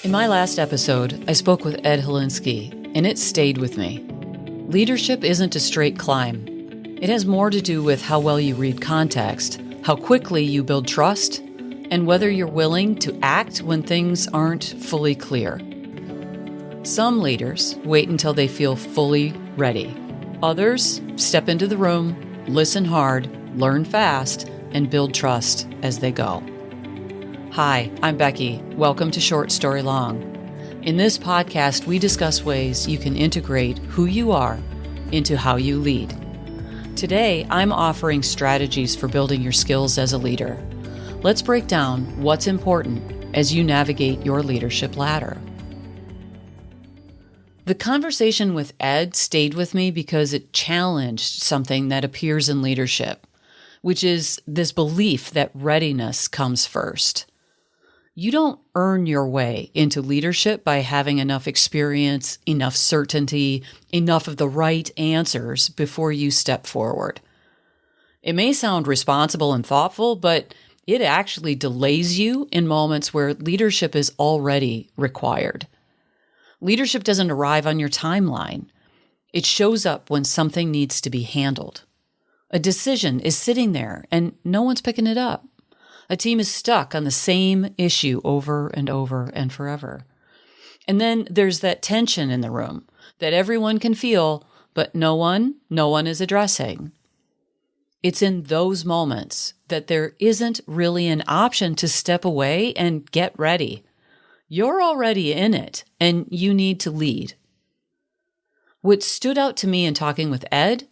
In my last episode, I spoke with Ed Helinski, and it stayed with me. Leadership isn't a straight climb. It has more to do with how well you read context, how quickly you build trust, and whether you're willing to act when things aren't fully clear. Some leaders wait until they feel fully ready. Others step into the room, listen hard, learn fast, and build trust as they go. Hi, I'm Beki. Welcome to Short Story Long. In this podcast, we discuss ways you can integrate who you are into how you lead. Today, I'm offering strategies for building your skills as a leader. Let's break down what's important as you navigate your leadership ladder. The conversation with Ed stayed with me because it challenged something that appears in leadership, which is this belief that readiness comes first. You don't earn your way into leadership by having enough experience, enough certainty, enough of the right answers before you step forward. It may sound responsible and thoughtful, but it actually delays you in moments where leadership is already required. Leadership doesn't arrive on your timeline. It shows up when something needs to be handled. A decision is sitting there and no one's picking it up. A team is stuck on the same issue over and over and forever. And then there's that tension in the room that everyone can feel, but no one is addressing. It's in those moments that there isn't really an option to step away and get ready. You're already in it, and you need to lead. What stood out to me in talking with Ed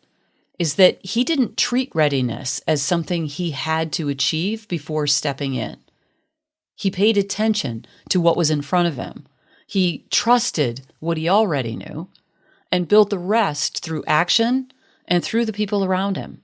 is that he didn't treat readiness as something he had to achieve before stepping in. He paid attention to what was in front of him. He trusted what he already knew and built the rest through action and through the people around him.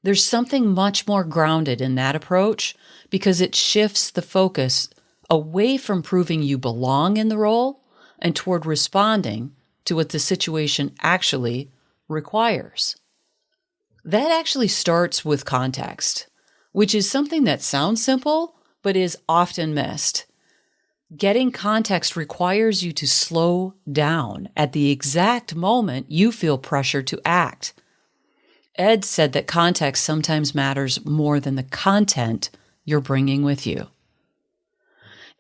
There's something much more grounded in that approach because it shifts the focus away from proving you belong in the role and toward responding to what the situation actually requires. That actually starts with context, which is something that sounds simple, but is often missed. Getting context requires you to slow down at the exact moment you feel pressure to act. Ed said that context sometimes matters more than the content you're bringing with you.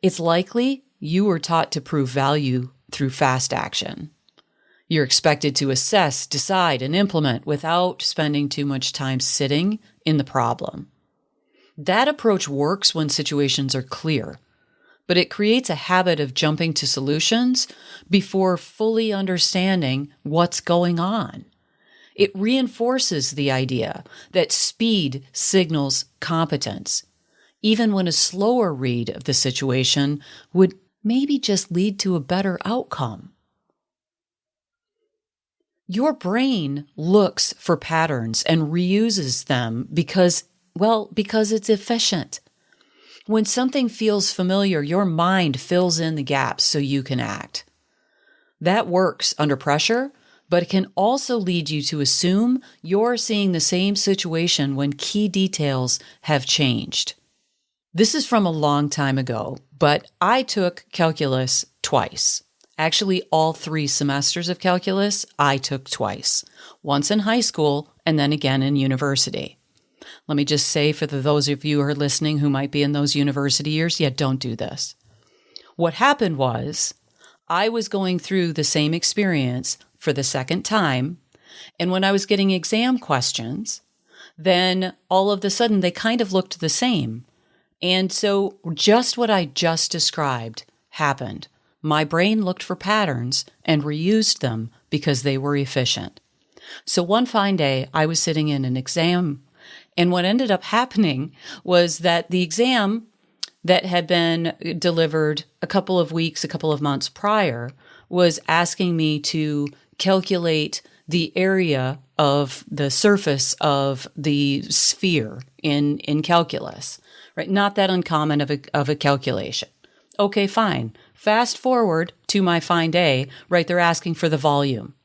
It's likely you were taught to prove value through fast action. You're expected to assess, decide, and implement without spending too much time sitting in the problem. That approach works when situations are clear, but it creates a habit of jumping to solutions before fully understanding what's going on. It reinforces the idea that speed signals competence, even when a slower read of the situation would maybe just lead to a better outcome. Your brain looks for patterns and reuses them because it's efficient. When something feels familiar, your mind fills in the gaps so you can act. That works under pressure, but it can also lead you to assume you're seeing the same situation when key details have changed. This is from a long time ago, but I took calculus twice. Actually, all 3 semesters of calculus I took twice, once in high school and then again in university. Let me just say for those of you who are listening who might be in those university years, don't do this. What happened was I was going through the same experience for the second time, and when I was getting exam questions, then all of a sudden they kind of looked the same. And so just what I just described happened. My brain looked for patterns and reused them because they were efficient. So one fine day, I was sitting in an exam, and what ended up happening was that the exam that had been delivered a couple of months prior was asking me to calculate the area of the surface of the sphere in calculus, right? Not that uncommon of a calculation. Okay, fine. Fast forward to my fine day, right? They're asking for the volume.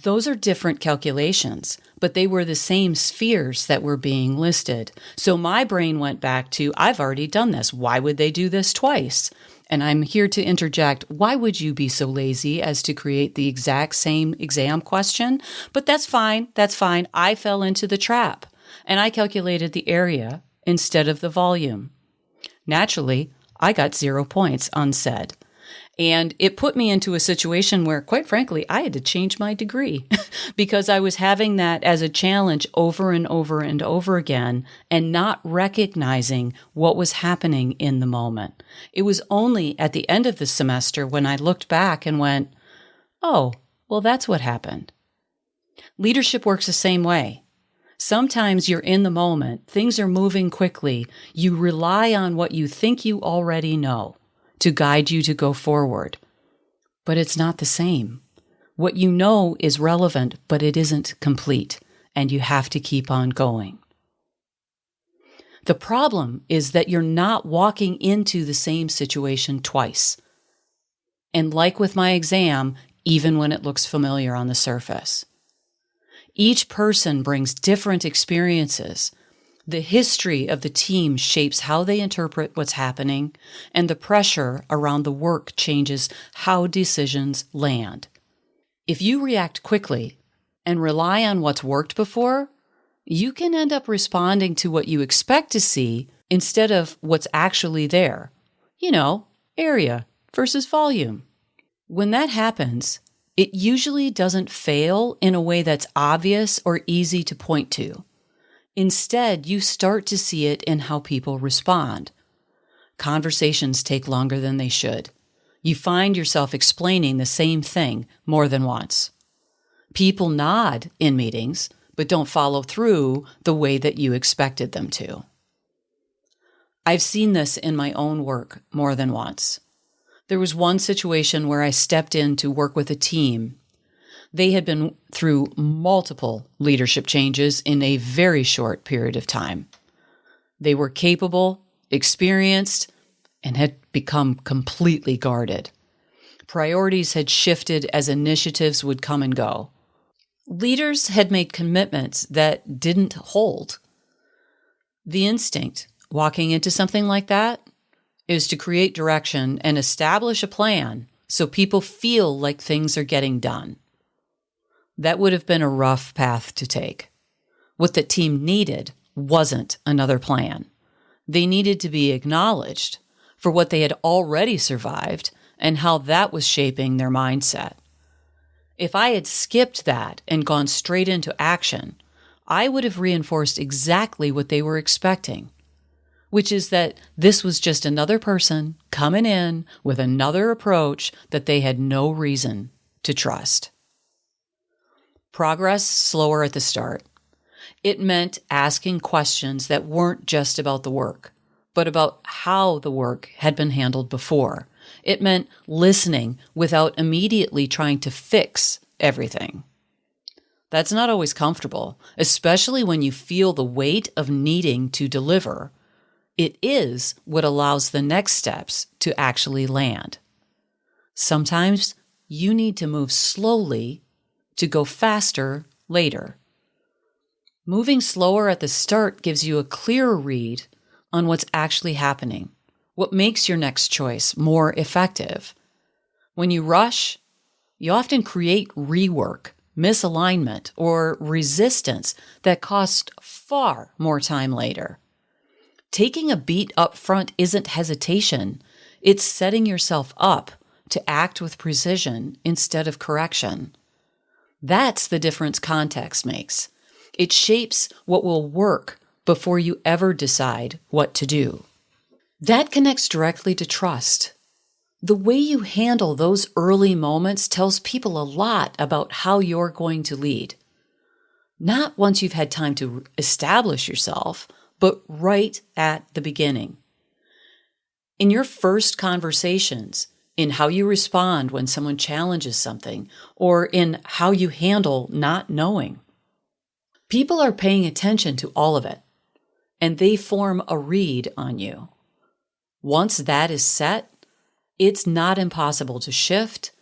Those are different calculations, but they were the same spheres that were being listed. So my brain went back to, I've already done this. Why would they do this twice? And I'm here to interject, why would you be so lazy as to create the exact same exam question? But that's fine. That's fine. I fell into the trap and I calculated the area instead of the volume. Naturally, I got 0 points unsaid. And it put me into a situation where, quite frankly, I had to change my degree because I was having that as a challenge over and over and over again and not recognizing what was happening in the moment. It was only at the end of the semester when I looked back and went, oh, well, that's what happened. Leadership works the same way. Sometimes you're in the moment, things are moving quickly, you rely on what you think you already know to guide you to go forward. But it's not the same. What you know is relevant, but it isn't complete, and you have to keep on going. The problem is that you're not walking into the same situation twice. And like with my exam, even when it looks familiar on the surface. Each person brings different experiences. The history of the team shapes how they interpret what's happening, and the pressure around the work changes how decisions land. If you react quickly and rely on what's worked before, you can end up responding to what you expect to see instead of what's actually there. Area versus volume. When that happens, it usually doesn't fail in a way that's obvious or easy to point to. Instead, you start to see it in how people respond. Conversations take longer than they should. You find yourself explaining the same thing more than once. People nod in meetings, but don't follow through the way that you expected them to. I've seen this in my own work more than once. There was one situation where I stepped in to work with a team. They had been through multiple leadership changes in a very short period of time. They were capable, experienced, and had become completely guarded. Priorities had shifted as initiatives would come and go. Leaders had made commitments that didn't hold. The instinct walking into something like that is to create direction and establish a plan so people feel like things are getting done. That would have been a rough path to take. What the team needed wasn't another plan. They needed to be acknowledged for what they had already survived and how that was shaping their mindset. If I had skipped that and gone straight into action, I would have reinforced exactly what they were expecting, which is that this was just another person coming in with another approach that they had no reason to trust. Progress slower at the start. It meant asking questions that weren't just about the work, but about how the work had been handled before. It meant listening without immediately trying to fix everything. That's not always comfortable, especially when you feel the weight of needing to deliver. It is what allows the next steps to actually land. Sometimes you need to move slowly to go faster later. Moving slower at the start gives you a clearer read on what's actually happening, what makes your next choice more effective. When you rush, you often create rework, misalignment, or resistance that costs far more time later. Taking a beat up front isn't hesitation. It's setting yourself up to act with precision instead of correction. That's the difference context makes. It shapes what will work before you ever decide what to do. That connects directly to trust. The way you handle those early moments tells people a lot about how you're going to lead. Not once you've had time to establish yourself, but right at the beginning. In your first conversations, in how you respond when someone challenges something, or in how you handle not knowing. People are paying attention to all of it, and they form a read on you. Once that is set, it's not impossible to shift,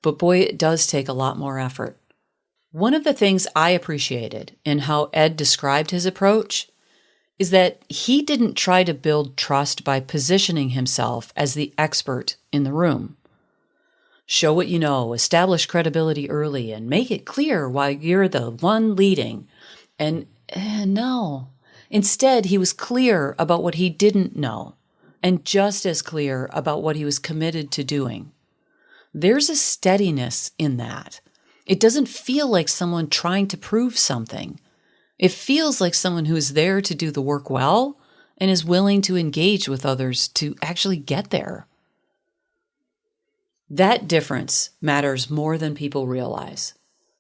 but boy, it does take a lot more effort. One of the things I appreciated in how Ed described his approach is that he didn't try to build trust by positioning himself as the expert in the room. Show what you know, establish credibility early, and make it clear why you're the one leading. And no. Instead, he was clear about what he didn't know, and just as clear about what he was committed to doing. There's a steadiness in that. It doesn't feel like someone trying to prove something. It feels like someone who is there to do the work well and is willing to engage with others to actually get there. That difference matters more than people realize,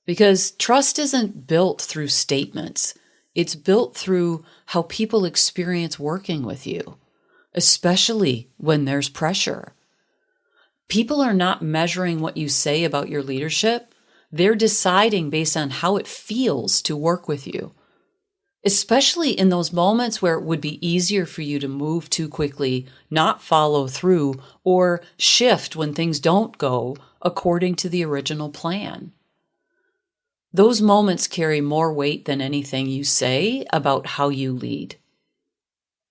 because trust isn't built through statements. It's built through how people experience working with you, especially when there's pressure. People are not measuring what you say about your leadership. They're deciding based on how it feels to work with you, especially in those moments where it would be easier for you to move too quickly, not follow through, or shift when things don't go according to the original plan. Those moments carry more weight than anything you say about how you lead.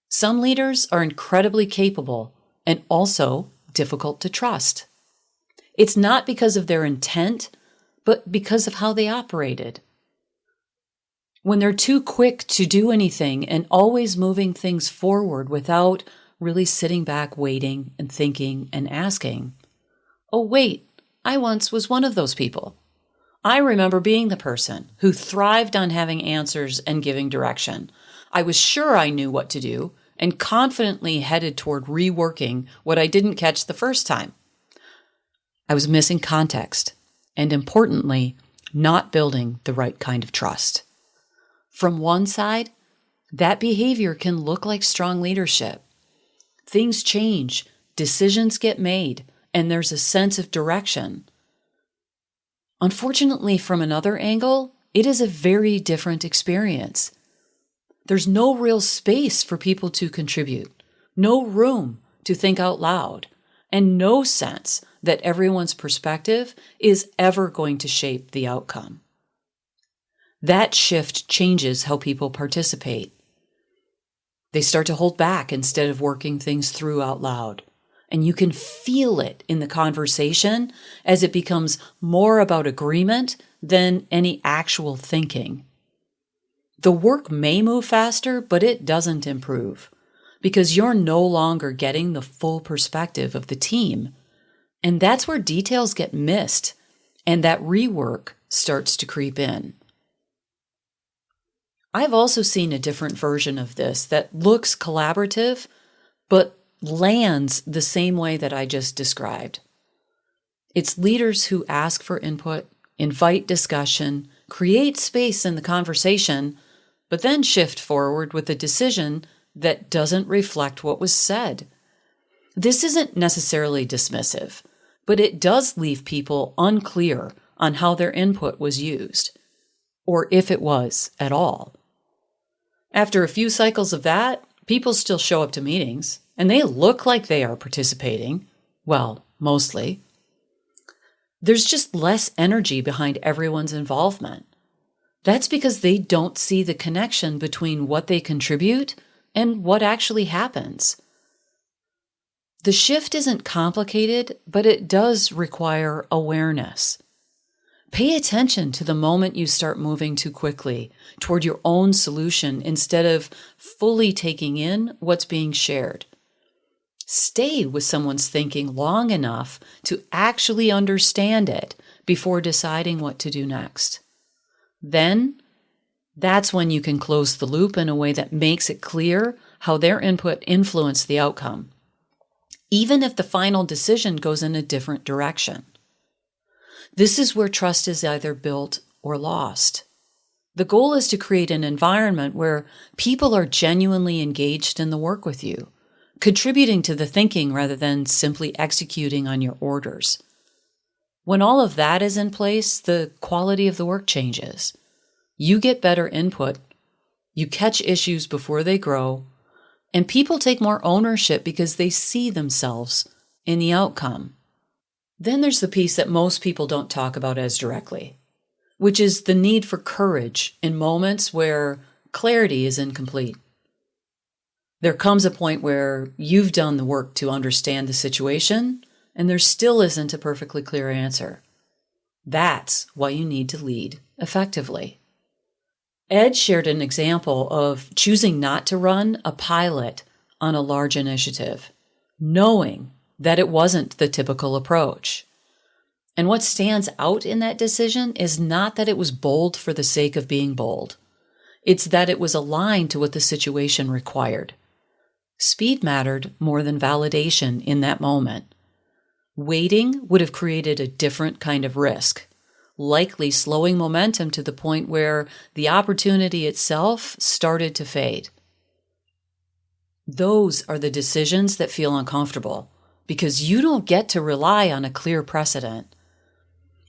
Some leaders are incredibly capable and also difficult to trust. It's not because of their intent, but because of how they operated. When they're too quick to do anything and always moving things forward without really sitting back, waiting and thinking and asking, oh, wait, I once was one of those people. I remember being the person who thrived on having answers and giving direction. I was sure I knew what to do and confidently headed toward reworking what I didn't catch the first time. I was missing context and, importantly, not building the right kind of trust. From one side, that behavior can look like strong leadership. Things change, decisions get made, and there's a sense of direction. Unfortunately, from another angle, it is a very different experience. There's no real space for people to contribute, no room to think out loud, and no sense that everyone's perspective is ever going to shape the outcome. That shift changes how people participate. They start to hold back instead of working things through out loud. And you can feel it in the conversation as it becomes more about agreement than any actual thinking. The work may move faster, but it doesn't improve because you're no longer getting the full perspective of the team. And that's where details get missed and that rework starts to creep in. I've also seen a different version of this that looks collaborative, but lands the same way that I just described. It's leaders who ask for input, invite discussion, create space in the conversation, but then shift forward with a decision that doesn't reflect what was said. This isn't necessarily dismissive, but it does leave people unclear on how their input was used, or if it was at all. After a few cycles of that, people still show up to meetings, and they look like they are participating. Well, mostly. There's just less energy behind everyone's involvement. That's because they don't see the connection between what they contribute and what actually happens. The shift isn't complicated, but it does require awareness. Pay attention to the moment you start moving too quickly toward your own solution instead of fully taking in what's being shared. Stay with someone's thinking long enough to actually understand it before deciding what to do next. Then, that's when you can close the loop in a way that makes it clear how their input influenced the outcome, even if the final decision goes in a different direction. This is where trust is either built or lost. The goal is to create an environment where people are genuinely engaged in the work with you, contributing to the thinking rather than simply executing on your orders. When all of that is in place, the quality of the work changes. You get better input, you catch issues before they grow, and people take more ownership because they see themselves in the outcome. Then there's the piece that most people don't talk about as directly. which is the need for courage in moments where clarity is incomplete. There comes a point where you've done the work to understand the situation, and there still isn't a perfectly clear answer. That's why you need to lead effectively. Ed shared an example of choosing not to run a pilot on a large initiative, knowing that it wasn't the typical approach. And what stands out in that decision is not that it was bold for the sake of being bold. It's that it was aligned to what the situation required. Speed mattered more than validation in that moment. Waiting would have created a different kind of risk, likely slowing momentum to the point where the opportunity itself started to fade. Those are the decisions that feel uncomfortable because you don't get to rely on a clear precedent.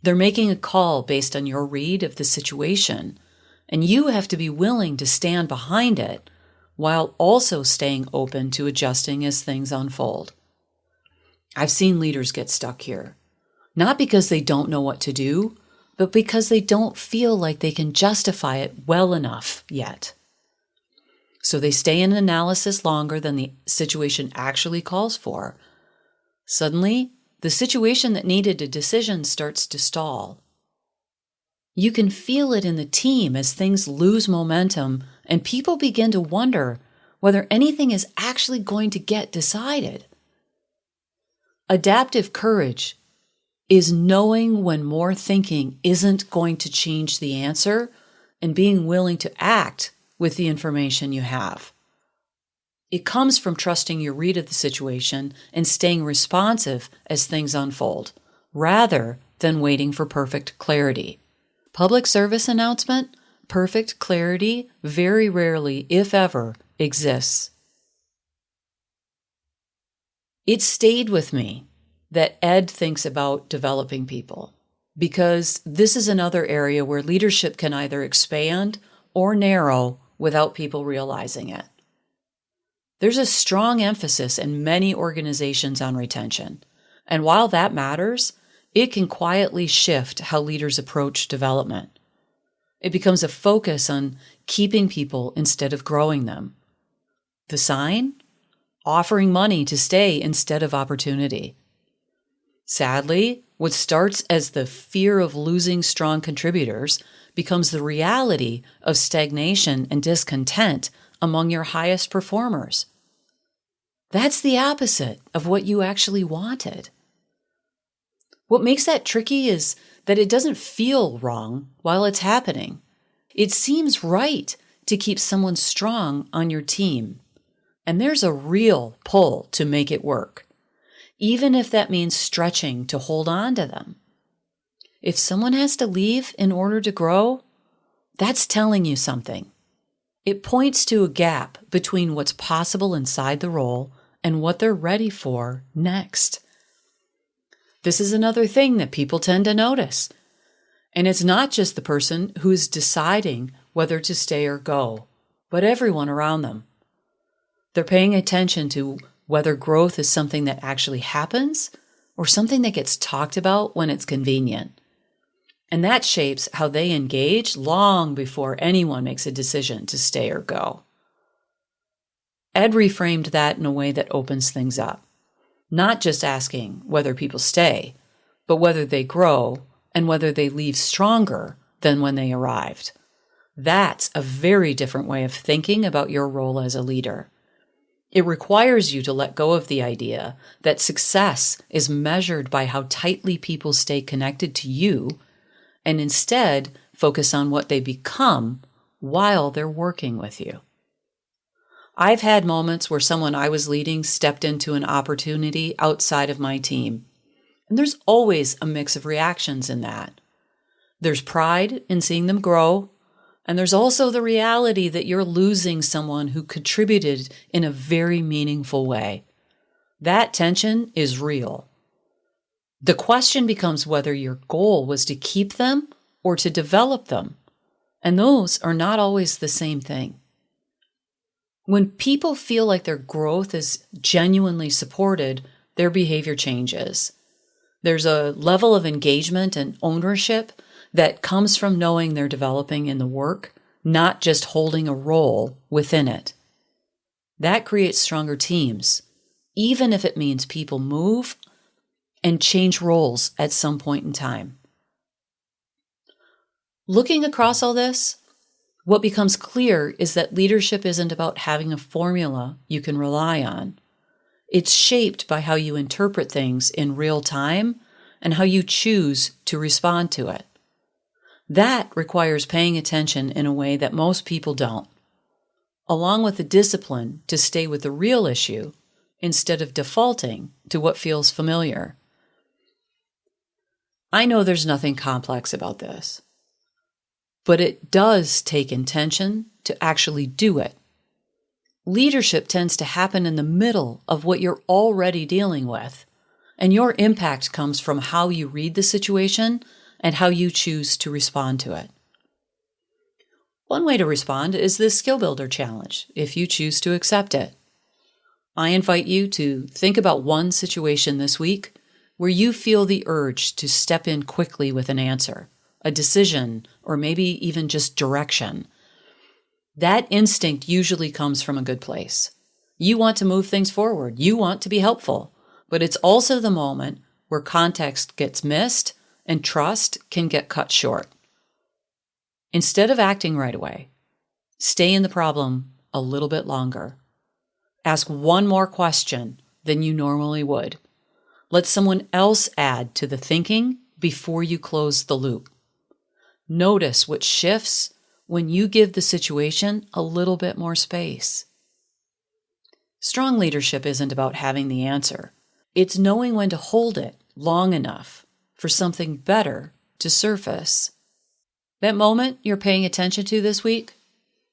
They're making a call based on your read of the situation, and you have to be willing to stand behind it while also staying open to adjusting as things unfold. I've seen leaders get stuck here, not because they don't know what to do, but because they don't feel like they can justify it well enough yet. So they stay in analysis longer than the situation actually calls for. Suddenly, the situation that needed a decision starts to stall. You can feel it in the team as things lose momentum and people begin to wonder whether anything is actually going to get decided. Adaptive courage is knowing when more thinking isn't going to change the answer and being willing to act with the information you have. It comes from trusting your read of the situation and staying responsive as things unfold, rather than waiting for perfect clarity. Public service announcement, perfect clarity very rarely, if ever, exists. It stayed with me that Ed thinks about developing people, because this is another area where leadership can either expand or narrow without people realizing it. There's a strong emphasis in many organizations on retention, and while that matters, it can quietly shift how leaders approach development. It becomes a focus on keeping people instead of growing them. The sign? Offering money to stay instead of opportunity. Sadly, what starts as the fear of losing strong contributors becomes the reality of stagnation and discontent among your highest performers. That's the opposite of what you actually wanted. What makes that tricky is that it doesn't feel wrong while it's happening. It seems right to keep someone strong on your team, and there's a real pull to make it work, even if that means stretching to hold on to them. If someone has to leave in order to grow, that's telling you something. It points to a gap between what's possible inside the role and what they're ready for next. This is another thing that people tend to notice. And it's not just the person who is deciding whether to stay or go, but everyone around them. They're paying attention to whether growth is something that actually happens or something that gets talked about when it's convenient. And that shapes how they engage long before anyone makes a decision to stay or go. Ed reframed that in a way that opens things up, not just asking whether people stay, but whether they grow and whether they leave stronger than when they arrived. That's a very different way of thinking about your role as a leader. It requires you to let go of the idea that success is measured by how tightly people stay connected to you, and instead focus on what they become while they're working with you. I've had moments where someone I was leading stepped into an opportunity outside of my team, and there's always a mix of reactions in that. There's pride in seeing them grow, and there's also the reality that you're losing someone who contributed in a very meaningful way. That tension is real. The question becomes whether your goal was to keep them or to develop them, and those are not always the same thing. When people feel like their growth is genuinely supported, their behavior changes. There's a level of engagement and ownership that comes from knowing they're developing in the work, not just holding a role within it. That creates stronger teams, even if it means people move and change roles at some point in time. Looking across all this, what becomes clear is that leadership isn't about having a formula you can rely on. It's shaped by how you interpret things in real time and how you choose to respond to it. That requires paying attention in a way that most people don't, along with the discipline to stay with the real issue instead of defaulting to what feels familiar. I know there's nothing complex about this, but it does take intention to actually do it. Leadership tends to happen in the middle of what you're already dealing with, and your impact comes from how you read the situation and how you choose to respond to it. One way to respond is this Skill Builder Challenge, if you choose to accept it. I invite you to think about one situation this week where you feel the urge to step in quickly with an answer, a decision, or maybe even just direction. That instinct usually comes from a good place. You want to move things forward. You want to be helpful. But it's also the moment where context gets missed and trust can get cut short. Instead of acting right away, stay in the problem a little bit longer. Ask one more question than you normally would. Let someone else add to the thinking before you close the loop. Notice what shifts when you give the situation a little bit more space. Strong leadership isn't about having the answer. It's knowing when to hold it long enough for something better to surface. That moment you're paying attention to this week,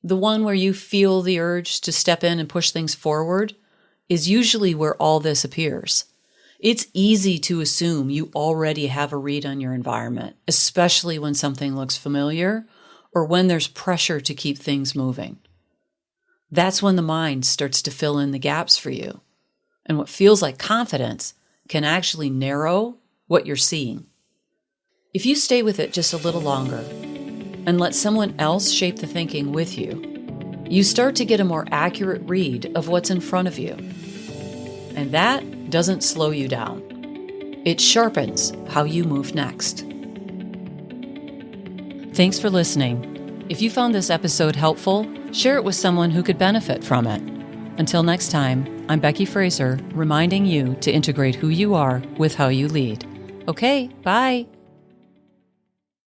the one where you feel the urge to step in and push things forward, is usually where all this appears. It's easy to assume you already have a read on your environment, especially when something looks familiar or when there's pressure to keep things moving. That's when the mind starts to fill in the gaps for you, and what feels like confidence can actually narrow what you're seeing. If you stay with it just a little longer and let someone else shape the thinking with you, you start to get a more accurate read of what's in front of you. And that doesn't slow you down. It sharpens how you move next. Thanks for listening. If you found this episode helpful, share it with someone who could benefit from it. Until next time, I'm Beki Fraser, reminding you to integrate who you are with how you lead. Okay, bye.